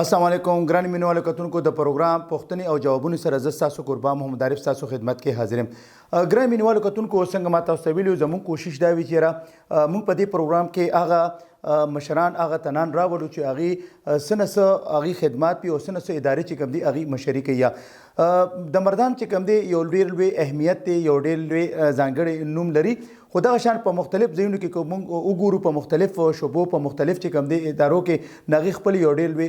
السلام علیکم ګران مینوالو کتونکو د پروګرام پوښتنې او جوابونو سره زه ستاسو قربان محمد عارف ستاسو خدمت کې حاضر یم. ګران مینوالو کتونکو څنګه ما تاسو ته ویلي زموږ کوشش دا وي چې موږ په دې پروګرام کې هغه مشران هغه تنان راوړو چې هغې څه نه څه هغې خدمات وي او څه نه څه ادارې چې کوم دي هغې مشري کوي. د مردان چې کوم دی یو ډېر لوی اهمیت دی، یو ډېر لوی ځانګړی نوم لري، خو دغه شان په مختلف ځایونو کې که موږ وګورو په مختلف شعبو په مختلف چې کوم دی ادارو کې د هغې خپل یو ډېر لوی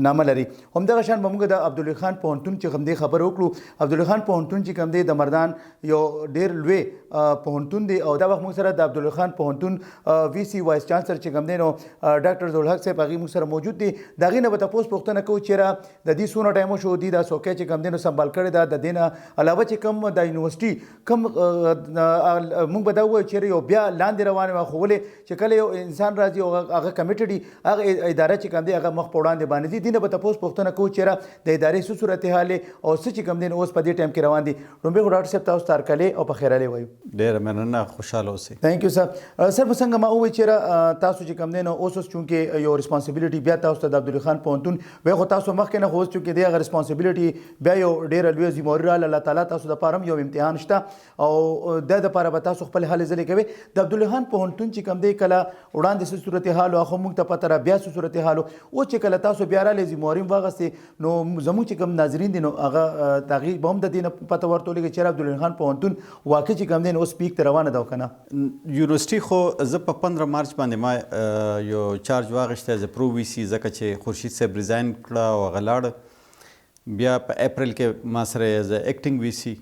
نامه لري. همدغه شان به موږ د عبدالوي خان پوهنتون چې کوم دی خبره وکړو. عبدالوي خان پوهنتون چې کوم دی د مردان یو ډېر لوی پوهنتون دی او دا وخت موږ سره د عبدالوي خان پوهنتون وي سي وایس چانسلر چې کوم دی نو ډاکټر ضیاءالحق صاحب هغې موږ سره موجود دي. د هغې نه به تپوس پوښتنه کوو چې د دې څونه ټایم وشو دي دا څوکۍ چې کوم دی نو سنبال کړې ده. د دې نه علاوه چې کوم د یونیورسټي کوم موږ به دا ووایو چې یو بیا لاندې روانې وه، خو ولې چې کله یو انسان راځي او هغه کمیټډ وي هغه اداره چې کوم دی هغه مخ په وړاندې باندې ځي. دې نه به تپوس پوښتنه کوو چې د ادارې څه صورتحال دی او څه چې کوم دی نو اوس په دې ټایم کې روان دي. لومړی خو ډاکټر صاحب تاسو ته هرکلی او په خیرالی وایو. ډېره مننه، خوشحاله اوسئ. تھینک یو سر. سر په څنګه ما ووایي چې تاسو چې کوم دی نو اوس چونکې یو ریسپانسبیلیټي بیا تاسو ته د عبدالوي خان پوهنتون وایي، خو تاسو مخکې نه خو اوس چونکې دی هغه ریسپانسبیلیټي بیا یو ډېره لویه ذمهواري راغله. الله تعالی تاسو دپاره هم یو امتحان شته او د دپاره به تاسو خپل هلې ځلې کوئ. د عبدالوي خان پوهنتون چې کوم دی کله وړاندې څه صورتحال وه، خو موږ ته پته را بیا څه صورتحال و. اوس چې کله تاسو بیا راغلې ذمهواري هم واخیستې نو زموږ چې کوم ناظرین دي نو هغه د هغې به هم د دې نه پته ورته ولګي چې عبدالوي خان پوهنتون واقع چې کوم دی نو اوس پیک ته روانه ده او که نه. یونیورسټي خو زه په 15 مارچ باندې ما یو چارج واخیستی ایز پرو وي سي، ځکه چې خورشید صاحب ریزاین کړه او هغه لاړه. بیا په اپریل کې ما سره ایز اکټینګ وي سي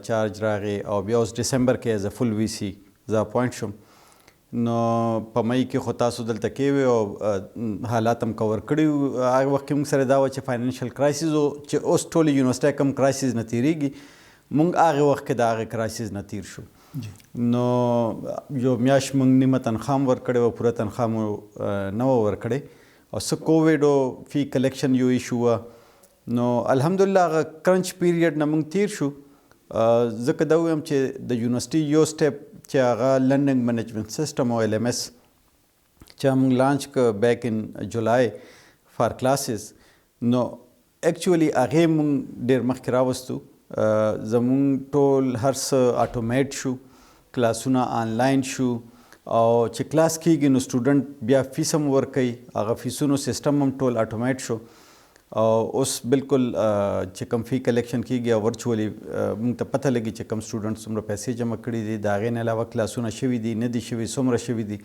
چارج راغی او بیا اوس ډسمبر کې ایز فل وي سي زه اپوینټ شوم. نو په مئی کې خو تاسو دلته کې وې او حالات هم کور کړي وو. هغه وخت کې موږ سره دا وه چې فاینانشل کرایسیز و چې اوس ټولې یونیورسټۍ کم کرایسیز نه تېرېږي، موږ هغې وخت کې د هغې کرایسیز نه تېر شو. نو یو میاشت موږ نیمه تنخوا هم ورکړې وه، پوره تنخوا مو نه وه ورکړې او څه کووډ او فی کلیکشن یو ایشو وه. نو الحمدلله هغه کرنچ پیریډ نه موږ تېر شو. ځکه دا ووایم چې د یونیورسټي یو سټیپ چې هغه لرننګ منیجمنټ سیسټم او LMS چې موږ لانچ کړ بیک ان جولای فار کلاسز، نو ایکچولی هغې موږ ډېر مخکې راوستو. زموږ ټول هر څه اټومیټ شو، کلاسونه آنلاین شو او چې کلاس کېږي نو سټوډنټ بیا فیس هم ورکوي، هغه فیسونو سیسټم هم ټول اټومیټ شو او اوس بالکل چې کوم فی کلیکشن کېږي او ورچولی موږ ته پته لګي چې کوم سټوډنټ څومره پیسې جمع کړي دي، د هغې نه علاوه کلاسونه شوي دي نه دي شوي، څومره شوي دي.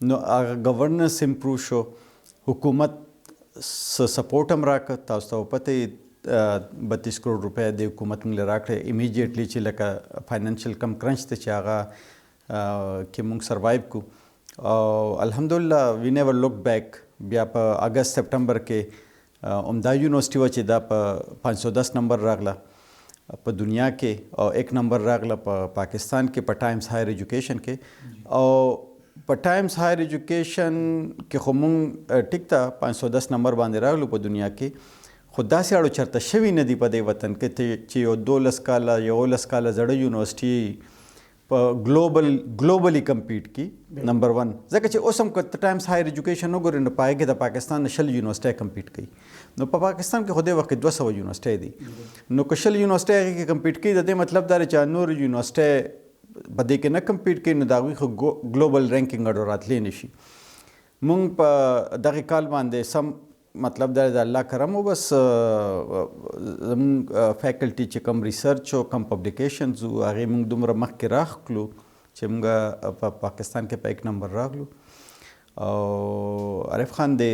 نو هغه گورننس امپروو شو. حکومت سپورټ هم راکړه. تاسو ته پته یې 32 کروڑ روپۍ د حکومت موږ له راکړې امیډیټلی چې لکه فاینانشل کم کرنچ ته چې هغه کې موږ سروایو کړو او الحمدلله وی نیور لک بیک. بیا په اګست سپټمبر کې عمده یونیورسټي وه چې دا په 510 نمبر راغله په دنیا کې او 1 نمبر راغله په پاکستان کې په ټایمز هایر ایجوکیشن کې. او په ټایمز هایر ایجوکیشن کې خو مونږ ټیک ته 510 نمبر باندې راغلو په دنیا کې، خو داسې اړو چېرته شوي نه دي په دې وطن کې چې یو 12 کاله 11 کاله زړه یونیورسټي په ګلوبلی کمپیټ کی نمبر 1. ځکه چې اوس هم که ټایمز هایر ایجوکیشن وګورئ نو په هغې کې د پاکستان نه 20 یونیورسټۍ کمپیټ کوي. نو په پاکستان کې خو دې وخت کې 200 یونیورسټۍ دي. نو که 20 یونیورسټۍ هغې کې کمپیټ کوي د دې مطلب دا دی چې نور یونیورسټۍ په دې کې نه کمپیټ کوي نو د هغوی خو ګلوبل رینکینګ اډو راتلی نه شي. مونږ په دغې کال باندې سم مطلب دا د الله کرم و، بس زموږ فیکلټي چې کم ریسرچ او کم پبلیکیشنز و هغې موږ دومره مخکې راخلو چې موږ په پاکستان کې په 1 نمبر راغلو. او عارف خان د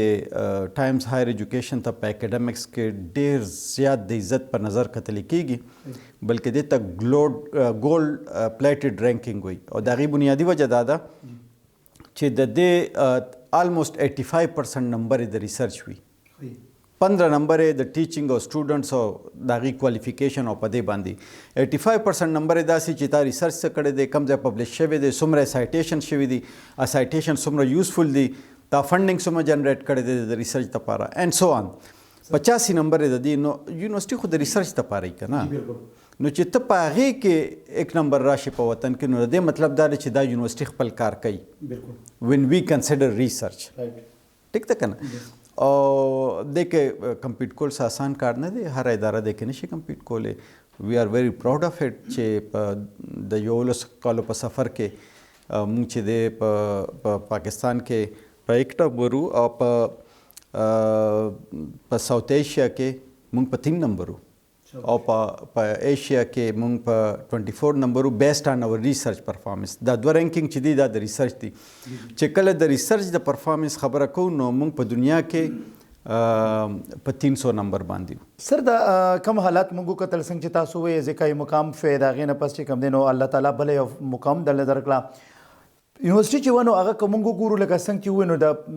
ټایمز هایر ایجوکیشن ته په اکیډمیکس کې ډېر زیات د عزت په نظر کتلی کېږي، بلکې دې ته ګولډ پلیټډ رینکینګ وایي او د هغې بنیادي وجه دا ده چې د دې آلموسټ 85% نمبر د ریسرچ وي، 15 نمبر د ټیچنګ او سټوډنټس او د هغې کوالیفیکیشن او په دې باندې 85% نمبر یې داسې چې تا ریسرچ څه کړی دی، کوم ځای پبلش شوی دی، څومره سایټیشن شوي دي، سایټیشن څومره یوزفل دي، تا فنډینګ څومره جنریټ کړی دی د ریسرچ دپاره اینډ سو آن. 85 نمبر یې د دې. نو یونیورسټي خو د ریسرچ دپاره یي که نه، نو چې ته په هغې کې 1 نمبر راشي په وطن کې نو د دې مطلب دا دی چې دا یونیورسټي خپل کار کوي وین وی کنسیډر ریسرچ. ټیک ده که نه؟ او د کې کمپیټ کول آسان کار نه دی، هر اداره د کې نشي کمپیټ کولی. وی آر ویری پراؤډ اف اټ چې د 11 کالو په سفر کې مونږ چې دی په پاکستان کې په 1 نمبر او په ساوث ایشیا کې مونږ په 3 نمبر او په ایشیا کې مونږ په 24 نمبر بیسډ آن اور ریسرچ پرفارمنس. دا دوه رینکینګ چې دی دا د ریسرچ دی. چې کله د ریسرچ د پرفارمنس خبره کوو نو مونږ په دنیا کې په 300 نمبر باندې. سر دا کم حالات مونږ کتل څنګه چې تاسو وې ځکه مقام فایده غینه پس چې کم دینو الله تعالی بل یو مقام دل درکړه. یونیورسيټي چې ونه هغه کومو ګورو لکه څنګه چې ونه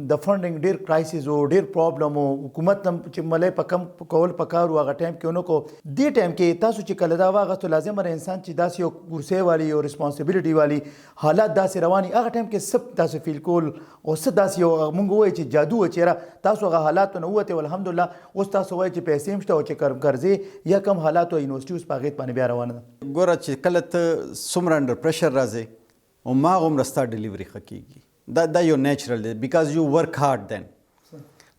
د فنډینګ ډیر کرایسس او ډیر پرابلم او حکومت چې ملې په کم کول پکارو هغه ټایم کې ونه کو دی ټایم کې تاسو چې کله دا واغه لازم هر انسان چې داسې یو کورسې والی او ریسپانسیبিলিټي والی حالات داسې رواني هغه ټایم کې سب تاسو فیل کول او څه داسې یو مونږ وایي چې جادو چیرې تاسو هغه حالات نه وته الحمدلله اوس تاسو وایي چې پیسې مشته او چې قرضې یا کم حالات او یونیورسيټي اوس پاغیت باندې بیا روانه ده. ګوره چې کله ته څومره انډر پریشر راځي او ما هم رستا ډیلیوري خکېږي دا یو نیچرل دی بیکاز یو ورک هارد دین.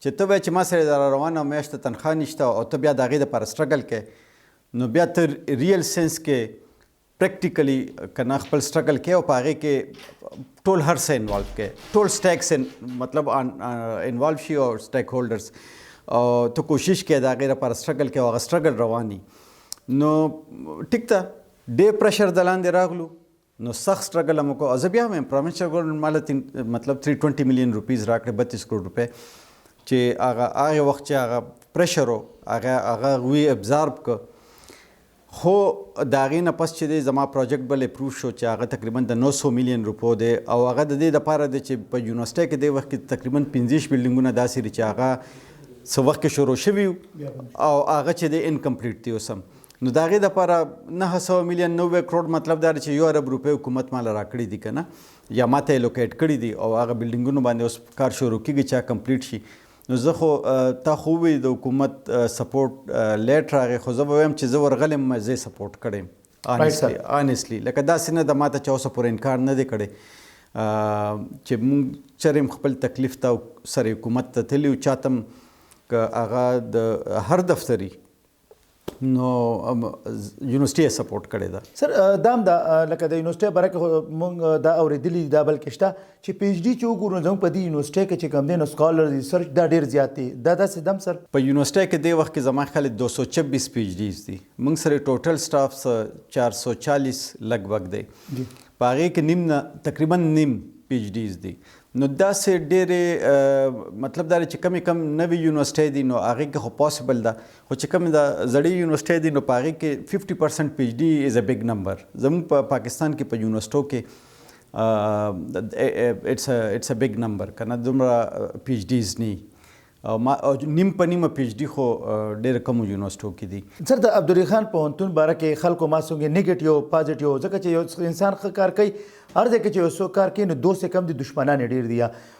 چې ته وایې چې ما سره روانه میاشت تنخوا نشته او ته بیا د هغې دپاره سټرګل کې نو بیا ته ریل سینس کې پریکټیکلی که نه خپل سټرګل کې او په هغې کې ټول هر څه انوالو کې ټول سټیکس مطلب انوالو شي او سټیک هولډرز او ته کوشش کې د هغې دپاره سټرګل کې او هغه سټرګل رواني نو ټیک ته ډېر پریشر د لاندې راغلو نو سخت سټرګل هم وکړو. زه بیا هم پروینشل ګورنمنټ ماله مطلب 320 ملین روپیز راکړې 32 کروڑ روپۍ چې هغه وخت چې هغه پریشر و هغه وی ابزارب که. خو د هغې نه پس چې دی زما پروجیکټ بل اپروو شو چې هغه تقریبا د 900 ملین روپو دی او هغه د دې دپاره دی چې په یونیورسټۍ کې دی وخت کې تقریبا 15 بلډینګونه داسې دي چې هغه څه وخت کې شروع شوي او هغه چې دی انکمپلیټ دی اوس هم. نو د هغې دپاره 900 ملین 90 کروڑ مطلب دا دی چې 1 ارب روپۍ حکومت ماله راکړي دي که نه یا ما ته یې لوکیټ کړي دي او هغه بلډینګونو باندې اوس کار شروع کېږي چې کمپلیټ شي. نو زه خو تا خو ووایي د حکومت سپورټ لیټ راغی خو زه به وایم چې زه ورغلی یم زه یې سپورټ کړی آنیسټلی لکه داسې نه د ما ته چا اوسه پورې انکار نه دی کړی چې مونږ چرې خپل تکلیف ته سره حکومت ته تللي و چاته هم که هغه د هر دفتري نو یونیورسيټي یې سپورټ کړې ده. سر دام دا لکه د یونیورسيټي برکه مونږ دا اورېدلي دا بلکې شته چې پی ایچ ډي چې وګورو زموږ په دې یونیورسيټي کې چې کوم دی نو سکالر ریسرچ دا ډېر زیات دی دا داسې دم سر په یونیورسيټي کې دې وخت کې زما خیال 226 پی ایچ ډیز دي. مونږ سره ټوټل سټاف 440 لګبګ دی په هغې کې نیم نه تقریبا نیم پی ایچ ډیز دي. نو داسې ډېرې مطلب دا دی چې کمې کم نوې یونیورسټۍ دي نو هغې کې خو پاسبل ده خو چې کمې د زړې یونیورسټۍ دي نو په هغې کې 50% پی ایچ ډي از ا بگ نمبر. زموږ په پاکستان کې په یونیورسټو کې اټس ا بگ نمبر که نه دومره پی ایچ ډیز نی او نیم په نیمه پی ایچ ډي خو ډېر کمو یونیورسټو کې دي. سر د عبدالرحیم خان پوهنتون باره کې خلکو ما څنګه نیګیټیو پازیټیو ځکه چې یو انسان ښه کار کوي هر ځای کې چې یو څوک کار کوي نو دوست کم دي دشمنان یې ډېر دي.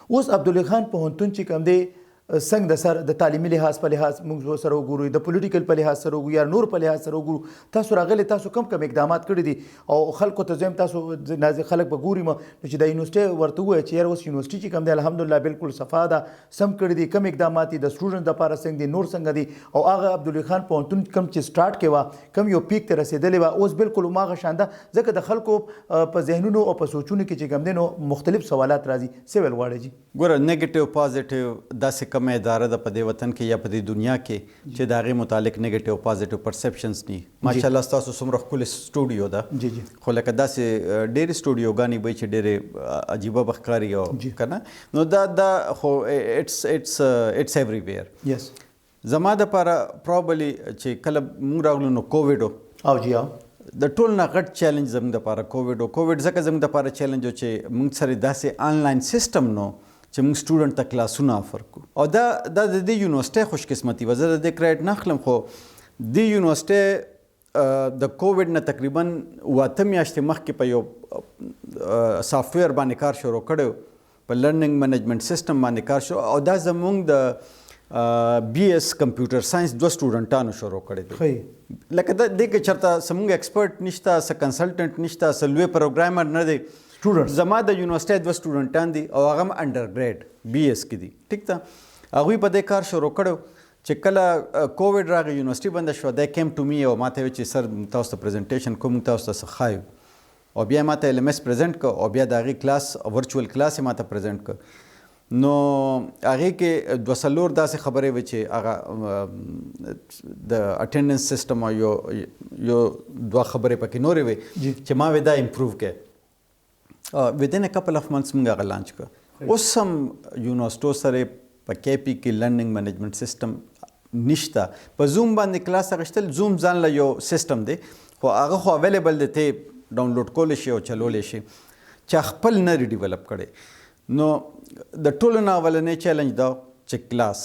اوس عبدالرحیم خان پوهنتون چې کوم دی څنګه د سر د تعلیمي لحاظ په لحاظ موږ سره وګورو د پولیټیکل په لحاظ سره وګورو یا نور په لحاظ سره وګورو تاسو راغلي تاسو کم اقدامات کړي دي او خلکو ته زم تاسو نازي خلک به ګوري چې د یونیورسيټي ورته وایي چې اوس یونیورسيټي چې کوم دی الحمدلله بالکل صفا ده سم کړي دي کم اقدامات دي د سټوډنټ لپاره څنګه دي نور څنګه دي او هغه عبدالرحیم خان پوهنتون کم چې سٹارټ کېوه کم یو پیک ته رسېدلی وه اوس بالکل هماغه شانده ځکه د خلکو په ذهنونو او په سوچونو کې چې کوم دی نو مختلف سوالات راځي څه ویل غواړئ؟ جی ګوره نیګیټیو پازیټیو داسې کومه اداره ده په دې وطن کې یا په دې دنیا کې چې د هغې متعلق نیګیټیو پازیټیو پرسپشنز ني. ماشاءالله ستاسو څومره ښکلې سټوډیو ده جی جی خو لکه داسې ډېرې سټوډیوګانې به چې ډېرې عجیبه به ښکاري او که نه نو دا خو اټس ایوریویر. یس زما دپاره پرابلی چې کله موږ راغلو نو کووډ او جی د ټول نه غټ چیلنج زموږ دپاره کووډ ځکه زموږ دپاره چیلنج و چې موږ سره داسې آنلاین سیسټم نو چې موږ سټوډنټ ته کلاسونه افر کړو او دا د دې یونیورسيټۍ خوش قسمتي وه. زه د دې کریډټ نه اخلم خو دې یونیورسيټۍ د کووډ نه تقریبا 8 میاشتې مخکې په یو سافټویر باندې کار شروع کړی په لرننګ منیجمنټ سیسټم باندې کار شروع او دا زموږ د بی ایس کمپیوټر ساينس 2 سټوډنټانو شروع کړی دی. لکه دې کې چېرته زموږ ایکسپرټ نشته څه کنسلټنټ نشته څه لوی پروګرامر نه دی. زما د یونیورسيټۍ 2 سټوډنټان دي او هغه هم انډر ګریډ بی ایس کې دي ټیک ده. هغوی په دې کار شروع کړو چې کله کووډ راغی یونیورسټي بنده شوه دی کیم ټو می او ما ته ویل چې سر تاسو ته پریزنټیشن کوم تاسو ته څه ښایو او بیا ما ته LMS پریزنټ کړ او بیا د هغې کلاس ورچوال کلاس یې ما ته پریزنټ کړ نو هغې کې 2 داسې خبرې وې چې هغه د اټینډنس سیسټم او یو 2 خبرې پکې نورې وې چې ما وې دا امپروو کړې ودین ا کپل اف منثس موږ هغه لانچ کړ اوس هم یونیورسټو سره په KP کې لرننګ منیجمنت سیسټم نشته په زوم باندې کلاس اخیستل زوم ځان له یو سیسټم دی خو هغه خو اویلیبل دی ته ډاونلوډ کولی شي او چلولی شي چې خپل نه ریډیولپ کړی نو د ټولو نه اولنی چیلنج دا چې کلاس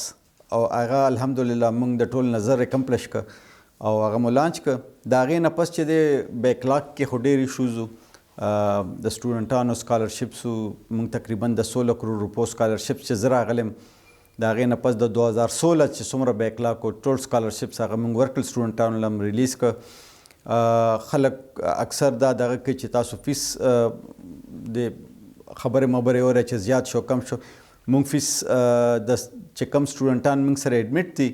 او هغه الحمدلله موږ د ټول نظر اکمپلش کړ او هغه مو لانچ کړ د هغې نه پس چې دی بیکلاګ کې خو ډېر ایشوز د سټوډنټانو سکالرشپسو موږ تقریبا د 16 کروڑ روپو سکالرشپس چې زه راغلم د هغې نه پس د 2016 چې څومره بیکلاګ او ټول سکالرشپس هغه موږ ورکړل سټوډنټانو له هم ریلیز کړ خلک اکثر دا دغه کوي چې تاسو فیس د خبرې مبرې اورئ چې زیات شو کم شو موږ فیس د چې کم سټوډنټان موږ سره ایډمیټ دي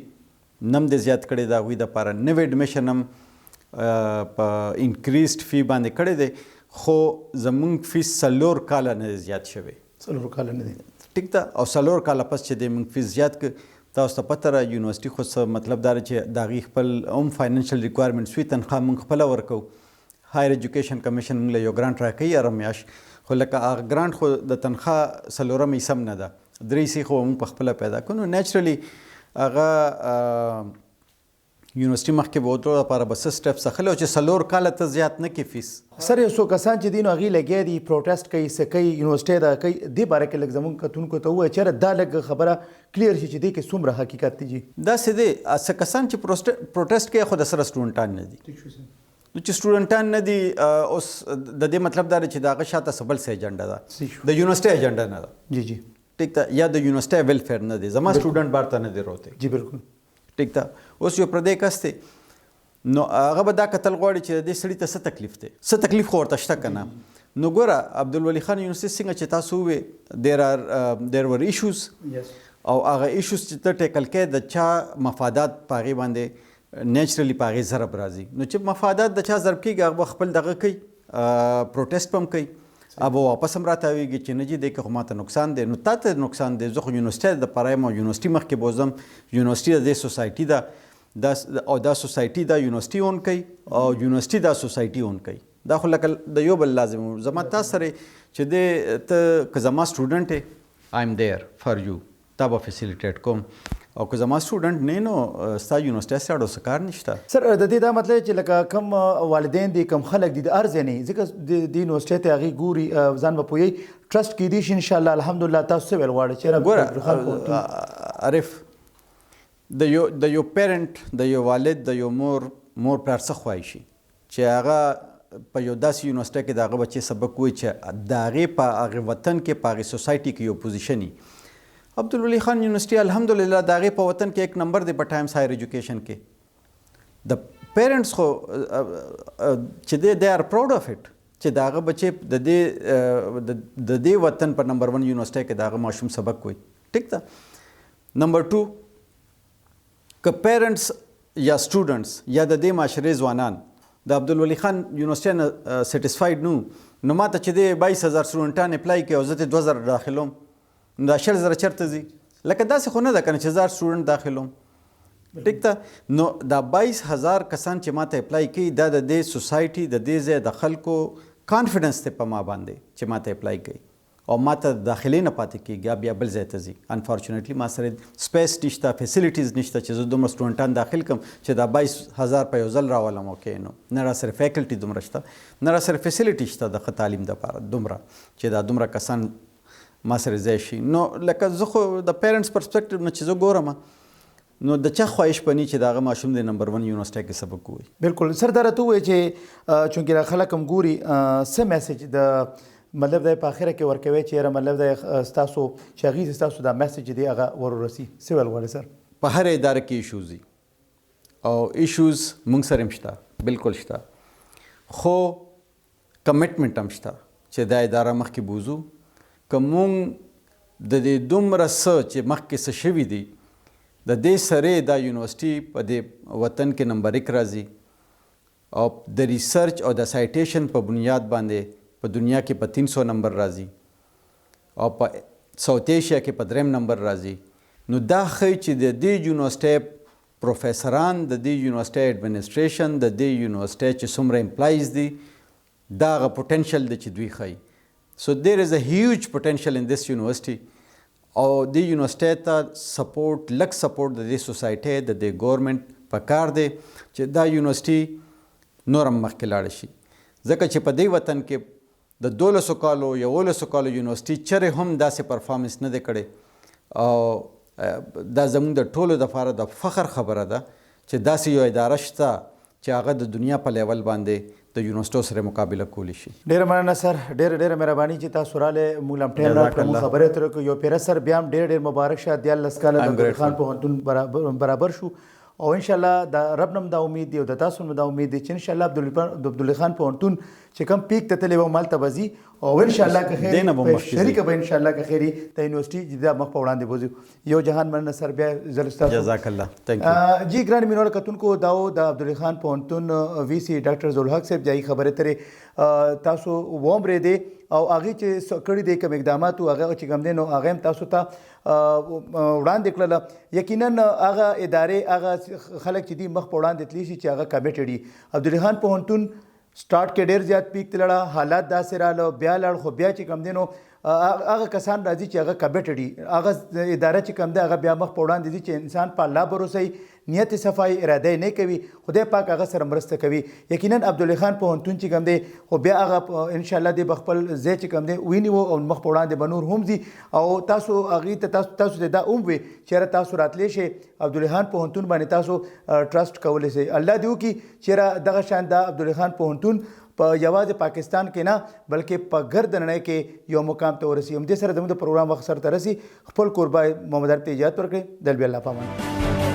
نم د زیات کړی د هغوی دپاره نوی ایډمیشن هم په انکریزډ فی باندې کړی دی خو زموږ فیس 4 کاله نه زیات شوی 4 کاله نه دی ټیک ده او 4 کاله پس چې دی موږ فیس زیات کړ تاسو ته پته را یونیورسټي خو څه مطلب دا چې د هغې خپل هم فاینانشل ریکوایرمنټس وي تنخوا موږ خپله ورکوو هایر ایجوکیشن کمیشن موږ له یو ګرانټ راکوي هره میاشت خو لکه هغه ګرانټ خو د تنخوا 4 حصه هم نه ده 3 حصې خو موږ په خپله پیدا کړو نو نیچرلی هغه یونیورسټي مخکې به ودرو لپاره به څه سټپس اخلي او چې 4 کاله ته زیات نه کړي فیس سر یو څو کسان چې دي نو هغوی لګیا دي پروټیسټ کوي څه کوي یونیورسټۍ دغه کوي دې باره کې لږ زموږ کتونکو ته ووایه چېرې دا لږ خبره کلیر شي چې دې کې څومره حقیقت دی جي داسې دی څه کسان چې پروټیسټ کوي خو د سره سټوډنټان نه دي نو چې سټوډنټان نه دي اوس د دې مطلب دا دی چې د هغه شاته څه بل څه ایجنډا ده د یونیورسټۍ ایجنډا نه ده جی ټیک ده یا د یونیورسټۍ ویلفیر نه دی زما سټوډنټ بار ته نه دی روتی جی بالکل ټیک ده اوس یو پردی کس دی نو هغه به دا کتل غواړي چې د دې سړي ته څه تکلیف دی څه تکلیف خو ورته شته که نه نو ګوره عبدالولي خان یونیورسټي څنګه چې تاسو ووې دیر ور ایشوز او هغه ایشوز چې ته ټیکل کوې د چا مفادات په هغې باندې نیچرلی په هغې ضرب راځي نو چې مفادات د چا ضرب کېږي هغه به خپل دغه کوي پروټیسټ به هم کوي अब वापस هم راتاویږي چې نه جي دی که خو ماته نقصان دی نو تا ته نقصان دی زه خو یونیورسټۍ دپاره یم او یونیورسټي مخکې بوځم یونیورسټي د دې سوسایټي ده او دا سوسایټي دا یونیورسټي اون کوي او یونیورسټي دا سوسایټي اون کوي دا خو لکه د یو بل لازم زما تا سره چې دی ته که زما سټوډنټ یې آی ایم دیر فار یو تا به فیسیلیټیټ کوم او که زما سټوډنټ نه نو ستا یونیورسټۍ سره اړو څه کار نشته سر د دې دا مطلب چې لکه کم والدین دي کم خلک دي د هر ځای نه ځکه د یونیورسټۍ ته هغې ګوري ځان به پوهیږي ټرسټ کیدی شي انشاءالله الحمدلله تاسو څه ویل غواړئ ګوره عارف د یو پیرنټ د یو والد د یو مور پلار څه خوایي شي چې هغه په یو داسې یونیورسټۍ کې د هغه بچې سبق وایي چې د هغې په هغې وطن کې په هغې سوسایټي کې یو پوزیشن وي عبدالولي خان یونیورسټي الحمدلله د هغې په وطن کې 1 نمبر دی په ټایمز هایر ایجوکیشن کې د پیرنټس خو چې دی آر پراؤډ اف اټ چې د هغه بچې د دې وطن په نمبر 1 یونیورسټۍ کې د هغه ماشوم سبق وایي ټیک ده نمبر 2 که پیرنټس یا سټوډنټس یا د دې معاشرې ځوانان د عبدالولي خان یونیورسټۍ نه سیټسفاید نو ما ته چې دی 22,000 سټوډنټان اپلای کوي او زه ته 2,000 داخلوم نو دا 100,000 چېرته ځي لکه داسې خو نه ده که نه چې 1000 سټوډنټ داخلوم ټیک ده نو دا 22,000 کسان چې ما ته اپلای کوي دا د دې سوسایټي د دې ځای د خلکو کانفیډنس دی په ما باندې چې ما ته اپلای کوي او ما ته داخلې نه پاتې کېږي بیا بل ځای ته ځي انفارچونیټلی ما سره سپیس نشته فیسیلیټیز نشته چې زه دومره سټوډنټان داخل کړم چې دا 22,000 په یو ځل راولم اوکې نو نه را سره فیکلټي دومره شته نه را سره فیسیلیټي شته د ښه تعلیم دپاره دومره چې دا دومره کسان ما سره ځای شي نو لکه زه خو د پیرنټس پرسپیکټیو نه چې زه ګورم نو د چا خواهش پني چې د هغه ماشوم د نمبر 1 یونیورسټۍ کې سبق ووایي بالکل سر دا راته ووایي چې چونکې خلک هم ګوري څه میسیج د مطلب دی په اخره کې ورکوي چې یاره مطلب دی ستاسو چې هغې ته ستاسو دا میسیج دی هغه ورورسي څه ویل غواړئ سر په هر اداره کې ایشوز دي او ایشوز موږ سره هم شته بالکل شته خو کمټمنټ هم شته چې دا اداره مخکې بوځو که موږ د دې دومره څه چې مخکې څه شوي دي د دې سره دا یونیورسټي په دې وطن کې نمبر 1 راځي او د ریسرچ او د سایټیشن په بنیاد باندې په دنیا کې په 300 نمبر راځي او په ساوت ایشیا کې په 3 نمبر راځي. نو دا ښیي چې د دې یونیورسټۍ پروفیسران، د دې یونیورسټۍ ایډمنسټریشن، د دې یونیورسټۍ چې څومره امپلایز دي دا هغه پوټنشل دی چې دوی ښیي. سو دیر از ا هیوج پوټنشل ان دس یونیورسټي او دې یونیورسټۍ ته سپورټ، لږ سپورټ د دې سوسایټۍ، د دې ګورنمنټ پکار دی چې دا یونیورسټي نورم مخکې لاړه شي. ځکه چې په دې وطن کې د 12 کالو 11 کالو یونیورسټي چرې هم داسې پرفارمنس نه دی کړی او دا زموږ د ټولو دپاره د فخر خبره ده چې داسې یو اداره شته چې هغه د دنیا په لیول باندې د یونیورسټو سره مقابله کولی شي. ډېره مننه سر، ډېره مهرباني چې تاسو راغلئ، موږ له ټایم راکړه، موږ خبرې اترې وکړو. یو پیره سر بیا هم ډېر مبارک شه، 14 کاله د عبدالخان پوهنتون برابر شو او انشاءالله د رب نه دا امید دی او د تاسو نه دا امید دی چې انشاءالله عبدالخان پوهنتون چې کوم پیک ته تللی و مالته به ځي او انشاءالله که خیر شریکه به انشاءالله که خیري د یونیورسټي چې دا مخ په وړاندې بوځي. یو جهان مننه سر، بیا زه ستاسو جزاک الله. تhank you. جی ګران مینوال کتونکو، دا د عبدالخان پوهنتون وی سی ډاکټر ذوالحق صاحب جای خبرې ترې تاسو وومرې دی او هغې چې کړي دی کوم اقدامات و هغه چې کوم دی نو هغه هم تاسو ته وړاندې کړله. یقینا هغه ادارې، هغه خلک چې دي مخ په وړاندې تللی شي چې هغه کمیټډ دي. عبدالخان پوهنتون سٹارټ کې ډېر زیات پیک ته لاړه، حالات داسې رااله، بیا لاړ، خو بیا چې کوم دی نو هغه کسان راځي چې هغه کمیټډ دي، هغه اداره چې کوم دی هغه بیا مخ په وړاندې ځي چې انسان په الله باور نیت صفای اراده نه کوي، خدای پاک هغه سره مرسته کوي. یقینا عبدالخان پوهنتون چې کوم دی خو بیا هغه انشاءالله د خپل ځای چې کوم دی ونیو او مخ په وړاندې به نور هم ځي او تاسو هغې ته تاسو ته دا وي چېرې تاسو راتلی شئ عبدالخان پوهنتون باندې تاسو ټرسټ کولی شئ. الله دې وکړي چېرې دغه شان دا عبدالخان پوهنتون په یوازې پاکستان کې نه بلکې په ګرد نړۍ کې یو مقام ته ورسي. همدې سره زموږ د پروګرام وخت سرته رسي. خپل کور باید محمد عارف ته اجازت ورکړئ. دل بیا الله پامان.